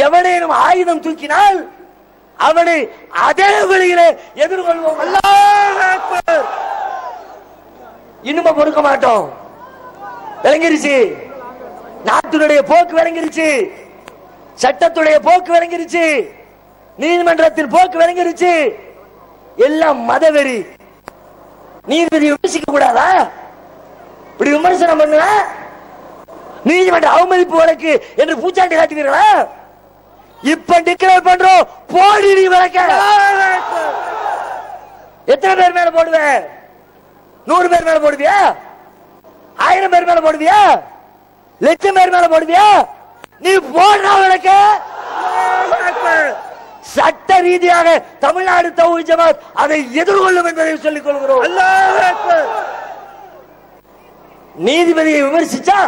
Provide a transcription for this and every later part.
எவனேனும் ஆயுதம் தூக்கினால் அவனை அதே வழியிலே எதிர்கொள்வோம். அல்லாஹ் அக்பர். இன்னும் பொறுக்க மாட்டோம். விளங்கிருச்சு, நாட்டினுடைய போக்கு விளங்கிருச்சு, சட்டத்துடைய போக்கு விளங்கிருச்சு, நீதிமன்றத்தின் போக்கு விளங்கிருச்சு. எல்லாம் மதவெறி. நீதிபதி விமர்சிக்க கூடாதா? இப்படி விமர்சனம் பண்ணுவ நீதிமன்ற அவமதிப்பு வழக்கு என்று பூச்சாண்டி காட்டுவீர்களா? இப்ப டிக்ளேர் பண்றோம், போடி நீ வழக்க. எத்தனை பேர் மேல போடுவ? 100 பேர் மேல போடுவியா? 1000 பேர் மேல போடுவியா? லட்சம் பேர் மேல போடுவியா? நீ போடுற வழக்க. சட்ட ரீதியாக தமிழ்நாடு தௌஹீத் ஜமாத் அதை எதிர்கொள்ளும் என்பதை சொல்லிக் கொள்கிறோம். அல்லாஹ் அக்பர். நீதிபதியை விமர்சிச்சா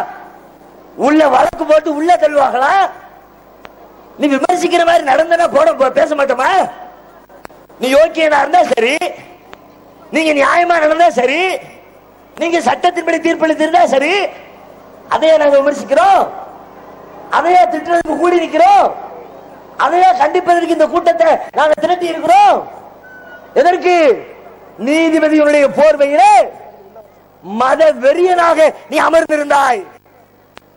உள்ள வழக்கு போட்டு உள்ள தள்ளுவாங்களா? நீ விமர்சிக்கிற மாதிரி நடந்தனா பேச மாட்டோமா? நீ யோக்கியனா இருந்தா சரி, நீங்க நியாயமா நடந்தா சரி, நீங்க சட்டத்தின்படி தீர்ப்பளித்திருந்தா சரி, அதையே நாங்க விமர்சிக்கிறோம், அதையே திட்டத்துக்கு கூடி நிற்கிறோம், அதையே கண்டிப்பதற்கு இந்த கூட்டத்தை நாங்கள் திரட்டி இருக்கிறோம். எதற்கு? நீதிபதியுடைய போர்வையிலே மத வெறியனாக நீ அமர்ந்திருந்தாய்.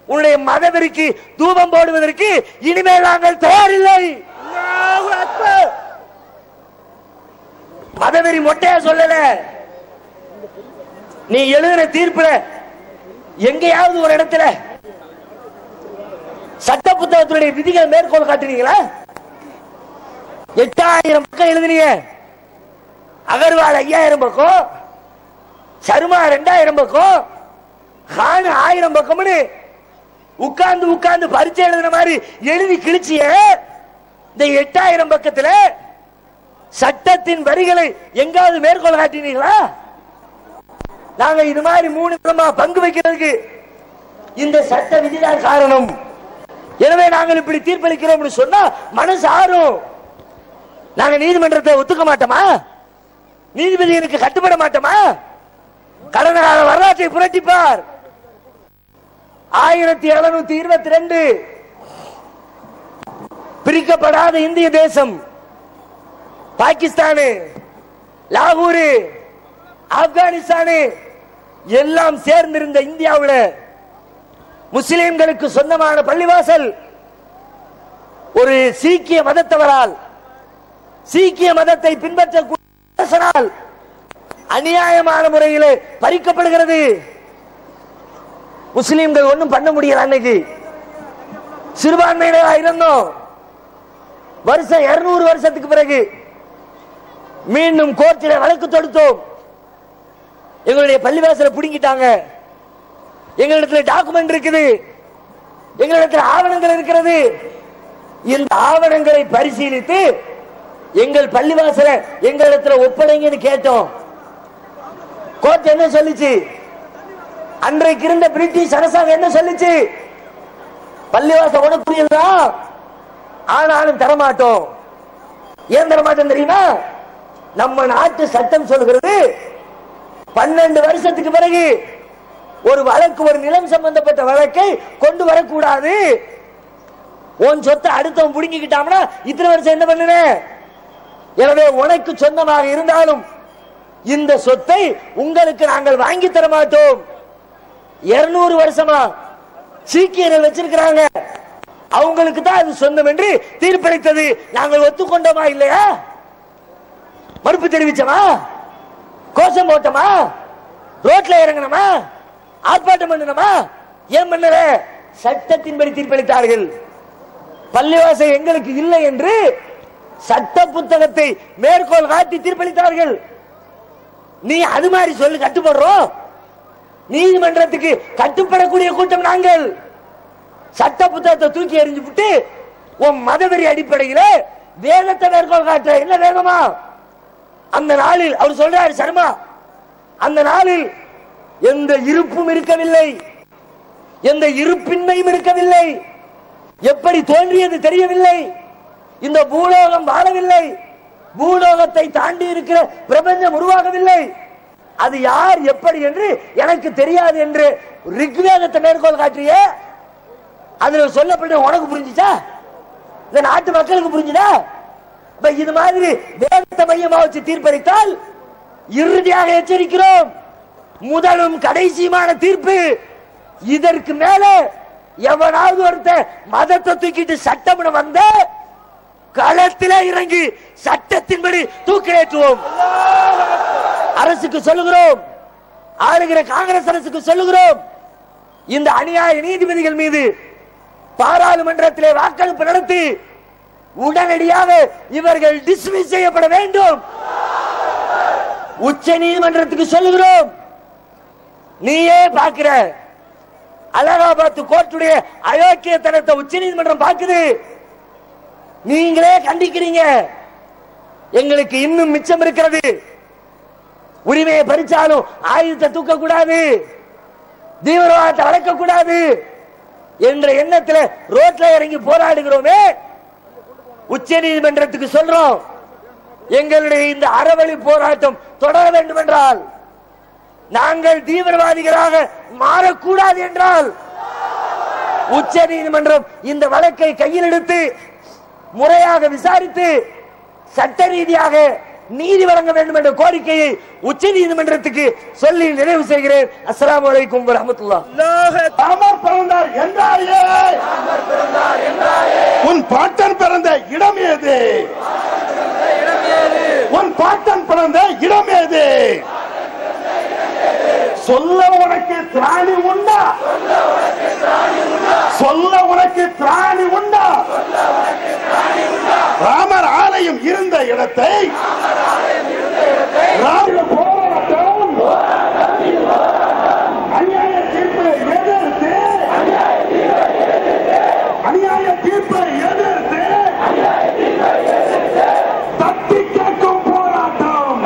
உன்னுடைய மதவெறிக்கு தூபம் போடுவதற்கு இனிமேல் நாங்கள் தயாரில்லை. மதவெறி மொட்டையா சொல்லல. நீ எழுதின தீர்ப்புல எங்கேயாவது ஒரு இடத்துல சட்ட புத்தகத்துடைய விதிகள் மேற்கோள் காட்டுனீங்களா? 8000 பக்கம் எழுதினீங்க. அகர்வால் 5000 பக்கம், சர்மா 2000 பக்கம், கான் 1000 பக்கம்னு உட்கார்ந்து உட்கார்ந்து பரீட்சை எழுதின மாதிரி எழுதி கிழிச்சிய இந்த 8000 பக்கத்துல சட்டத்தின் வரிகளை எங்காவது மேற்கோள் காட்டினீங்களா? நாங்க இது மாதிரி 3 விதமா பங்கு வைக்கிறதுக்கு இந்த சட்ட விதிதான் காரணம். எனவே நாங்கள் இப்படி தீர்ப்பளிக்கிறோம் சொன்னா மனசு ஆறும். நாங்க நீதிமன்றத்தை ஒத்துக்க மாட்டோமா? நீதிபதிகளுக்கு கட்டுப்பட மாட்டோமா? கடந்த கால வரலாற்றை புரட்டிப்பார். 1722 பிரிக்கப்படாத இந்திய தேசம், பாகிஸ்தானு, லாகூரு, ஆப்கானிஸ்தானு எல்லாம் சேர்ந்திருந்த இந்தியாவில் முஸ்லிம்களுக்கு சொந்தமான பள்ளிவாசல் ஒரு சீக்கிய மதத்தவரால், சீக்கிய மதத்தை பின்பற்றக்கூடிய அநியாயமான முறையில் பறிக்கப்படுகிறது. முஸ்லிம்கள் ஒன்றும் பண்ண முடியல. அன்னைக்கு சிறுபான்மையினராக இருந்தோம். வருஷம் 200 வருஷத்துக்கு பிறகு மீண்டும் கோர்ட்டில் வழக்கு தொடுத்தோம். எங்களுடைய பள்ளிவாசலை பிடுங்கிட்டாங்க. எங்களிடத்தில் டாக்குமெண்ட் இருக்குது, எங்களிடத்தில் ஆவணங்கள் இருக்கிறது. இந்த ஆவணங்களை பரிசீலித்து எங்கள் பள்ளிவாசலை எங்களிடத்தில் ஒப்படைங்கன்னு கேட்டோம். கோர்ட் என்ன சொல்லிச்சு? அன்றைக்கு இருந்த பிரிட்டிஷ் அரசாங்கம் என்ன சொல்லிச்சு? பள்ளிவாசல் உடக்கூடியதுதான், ஆனாலும் தரமாட்டோம். ஏன் தரமாட்டோம் தெரியுமா? நம்ம நாட்டு சட்டம் சொல்கிறது 12 வருஷத்துக்கு பிறகு ஒரு வழக்கு, ஒரு நிலம் சம்பந்தப்பட்ட வழக்கை கொண்டு வரக்கூடாது. உன் சொத்தை அடுத்தவன் புடுங்கிக்கிட்டாம்னா இத்தனை வருஷம் என்ன பண்ணுன? எனவே உனக்கு சொந்தமாக இருந்தாலும் இந்த சொத்தை உங்களுக்கு நாங்கள் வாங்கி தர மாட்டோம். 200 வருஷமா சீக்கியர்கள் வச்சிருக்கிறாங்க, அவங்களுக்கு தான் அது சொந்தம் என்று தீர்ப்பளித்தது. நாங்கள் ஒத்துக்கொண்டோமா இல்லையா? மறுப்பு தெரிவிச்சோமா? கோஷம் போட்டோமா? ரோட்ல இறங்கணுமா? ஆர்ப்பாட்டம் பண்ணணுமா? ஏன் பண்ணல? சட்டத்தின்படி தீர்ப்பளித்தார்கள். பள்ளிவாசல் எங்களுக்கு இல்லை என்று சட்ட புத்தகத்தை மேற்கோள் காட்டி தீர்ப்பளித்தார்கள். நீ அது மாதிரி சொல்லி கட்டுப்படுறோம். நீதிமன்றத்துக்கு கட்டுப்படக்கூடிய கூட்டம் நாங்கள். சட்ட புத்தகத்தை தூக்கி எறிஞ்சு விட்டு உன் மதவெறி அடிப்படையில் வேதத்தை மேற்கோள் காட்டுற என்ன வேதமா? அந்த நாளில் அவர் சொல்றாரு சர்மா, அந்த நாளில் எந்த இருப்பும் இருக்கவில்லை, எந்த இருப்பின்மையும் இருக்கவில்லை, எப்படி தோன்றியது தெரியவில்லை, இந்த பூலோகம் வாழவில்லை, பூலோகத்தை தாண்டி இருக்கிற பிரபஞ்சம் உருவாகவில்லை, அது யார் எப்படி என்று எனக்கு தெரியாது என்று ரிக்வேதத்தை மேற்கோள் காட்டிய அதுல சொல்லப்பட்ட உனக்கு புரிஞ்சுச்சா? இந்த நாட்டு மக்களுக்கு புரிஞ்சுதா? இது மாதிரி வேதத்தை மையமா வச்சு தீர்ப்பளித்தால் இறுதியாக எச்சரிக்கிறோம், முதலும் கடைசியுமான தீர்ப்பு. இதற்கு மேல எவனாவது ஒருத்த மதத்தை தூக்கிட்டு சட்டம் வந்த களத்திலே இறங்கி சட்டத்தின்படி தூக்கிலேற்றுவோம். அரசுக்கு சொல்லுகிறோம், ஆளுகிற காங்கிரஸ் அரசுக்கு சொல்லுகிறோம், இந்த அநியாய நீதிபதிகள் மீது பாராளுமன்றத்திலே வாக்கெடுப்பு நடத்தி உடனடியாக இவர்கள் டிஸ்மிஸ் செய்யப்பட வேண்டும். உச்ச நீதிமன்றத்துக்கு சொல்லுகிறோம், நீயே பார்க்கிற அலகாபாத் கோர்ட்டுடைய அயோக்கியத்தனத்தை உச்ச நீதிமன்றம் பார்க்குது, நீங்களே கண்டிக்கிறீங்க. எங்களுக்கு இன்னும் மிச்சம் இருக்கிறது. உரிமையை பறிச்சாலும் ஆயுதத்தை தூக்க கூடாது, தீவிரவாதத்தை வளர்க்க கூடாது என்ற எண்ணத்தில் ரோட்ல இறங்கி போராடுகிறோமே. உச்ச நீதிமன்றத்துக்கு சொல்றோம், எங்களுடைய இந்த அறவழி போராட்டம் தொடர வேண்டும் என்றால், நாங்கள் தீவிரவாதிகளாக மாறக்கூடாது என்றால் உச்ச நீதிமன்றம் இந்த வழக்கை கையில் எடுத்து முறையாக விசாரித்து சட்ட ரீதியாக நீதி வழங்க வேண்டும் என்ற கோரிக்கையை உச்ச நீதிமன்றத்துக்கு சொல்லி நிறைவு செய்கிறேன். அஸ்ஸலாமு அலைக்கும் வரஹ்மத்துல்லாஹ். ராமர் பிறந்தார் என்றாயே, உன் பாட்டன் பிறந்த இடம் ஏது? உன் பாட்டன் பிறந்த இடம் ஏது? சொல்ல உனக்கு திராணி உண்டா? சொல்ல உனக்கு திராணி உண்டா? ராமர் ஆலயம் இருந்த இடத்தை போராட்டம் அநியாய தீர்ப்பை எதிர்த்து, அநியாய தீர்ப்பை எதிர்த்து தட்டி கேட்கும் போராட்டம்,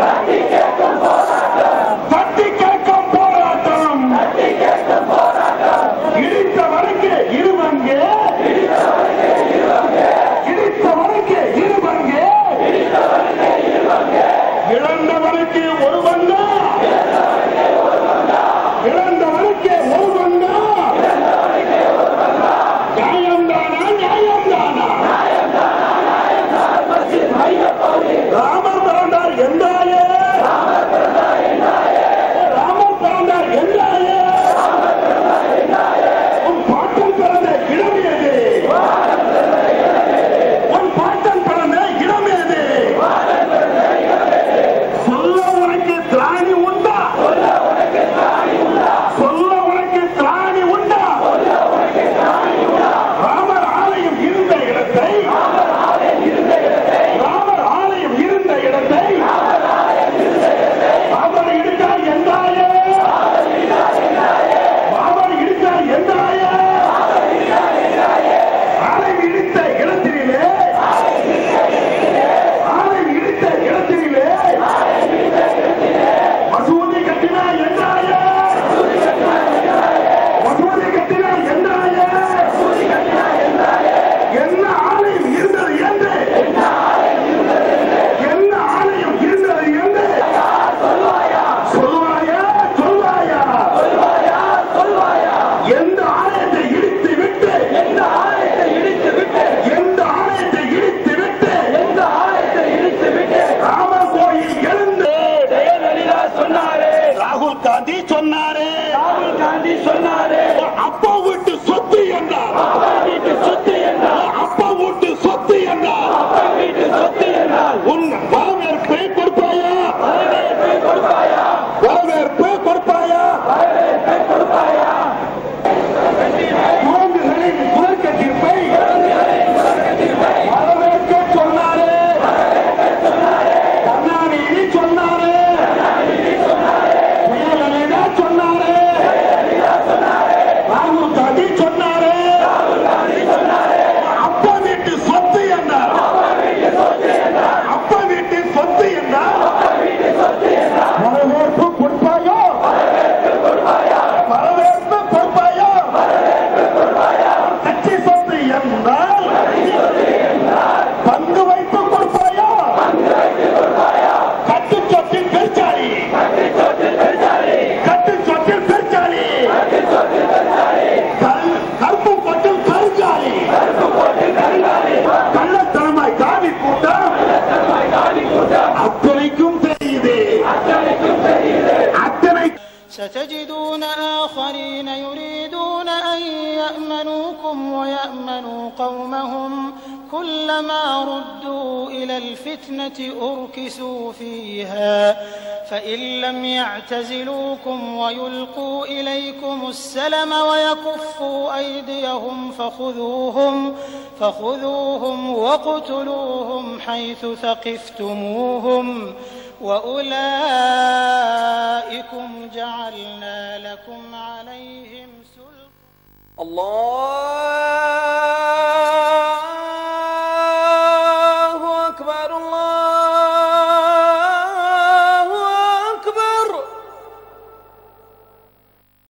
தட்டி கேட்கும் போராட்டம். இடித்தவனுக்கு இருவங்கே, இடித்தவனுக்கு இருவங்கே, இழந்தவனுக்கு ஒரு வங்கா, இழந்தவனுக்கு ஒரு வங்கா. நியாயம்தானா? நியாயம்தானா? ராமர் பிறந்தார் என்றாயே, ராமர் பிறந்தார் என்றாயே, உன் பாட்டன் பிறந்த இடம் ஏது? உன் பாட்டன் பிறந்த இடம் ஏது? சொல்ல உனக்கு திராணி உண்டா? சொல்ல உனக்கு திராணி உண்டா? ராமர் ஆலயம் இருந்த இடத்தை, ராமர் ஆலயம் இருந்த இடத்தை அவர் இடித்தார் என்றாயே, அவர் இடித்தார் என்றாயே. ஆலயம் இடித்த இடத்திலே, ஆலயம் இடித்த இடத்திலே மசூதி கட்டினார் என்றாயே, மசூதி கட்டினார் என்றாயே. என்ன ஆலயம் இருந்தது என்று, என்ன ஆலயம் இருந்தது என்று சொல்வாயா? சொல்வாயா? எந்த ஆலயத்தை இடித்து விட்டு, எந்த ஆலயத்தை இடித்து விட்டு, எந்த ஆலயத்தை இடித்து விட்டு, எந்த ஆலயத்தை இடித்து விட்டு ராமர் கோயில் எழுந்து ஜெயலலிதா சொன்னாரே, ராகுல் காந்தி சொன்னாரே, ராகுல் காந்தி சொன்னாரே, அப்பா வீட்டு சொத்து என்றார், அப்பா வீட்டு சொத்து என்றார், அப்பா ستجدون آخرين يريدون أن يأمنوكم ويأمنوا قومهم كلما ردوا إلى الفتنة أركسوا فيها فإن لم يعتزلوكم ويلقوا إليكم السلم ويكفوا أيديهم فخذوهم واقتلوهم حيث ثقفتموهم وأولئكم جعلنا لكم عليهم سلطانا. الله